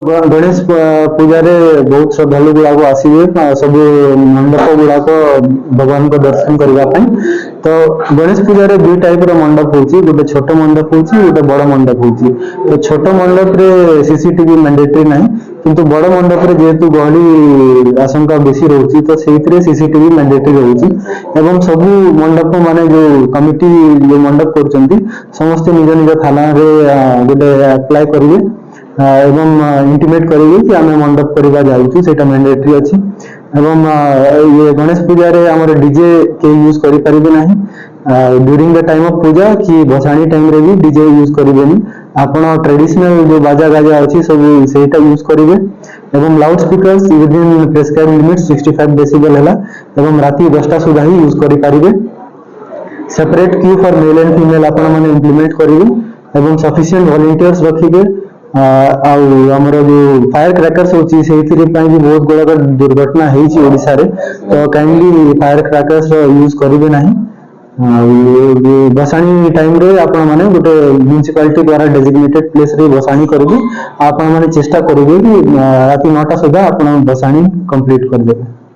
गणेश पूजा रे बहुत श्रद्धालु गुड़ाक आसवे सब मंडप गुड़ाक भगवान को दर्शन करने। तो गणेश पूजा रे दुई टाइप मंडप होची, गोटे छोट मंडप होची, गोटे बड़ मंडप होची। तो छोट मंडप रे सीसीटीवी मैंडेटरी नहीं, किंतु बड़ मंडप रे जेहेतु गहली आशंका बेसी रोची तो से सीसीटीवी मैंडेटरी रोची। एवं सब मंडप माने जो कमिटी जो मंडप कर समस्ते निज निज थाना रे गोटे अप्लाई करेंगे एवं इंटीमेट करेंगे कि आम मंडप करवा जाऊँ, से मैंडेटरी अच्छी। एवं ये गणेश पूजा रे आमर डीजे के यूज करें ना ड्यूरिंग द टाइम ऑफ पूजा कि भसाणी टाइम रे भी डीजे यूज करेंगे। आपण ट्रेडिशनल जो बाजा गाजा अच्छी सब सेटा यूज करेंगे। एवं loud speakers within prescribe limit 65 decibel है एवं राति 10टा सुधा ही यूज करेंगे। Separate Q for male and female आपण मैंने इम्प्लीमेंट करेंगे एवं सफिशिएंट वॉलंटियर्स रखिए। आमर जो फायर क्रैकर्स होची से भी बहुत गुड़ाक दुर्घटना होती ओडिशा रे, तो काइंडली फायर क्रैकर्स यूज करेंगे ना। बसाणी टाइम रे आपण माने गोटे म्युनिसिपालिटी द्वारा डेजिग्नेटेड प्लेस रे बसाणी करेंगे। आपण माने चेष्टा करेंगे कि राति 9टा सुधा आपण बसाणी कंप्लीट कर देबे।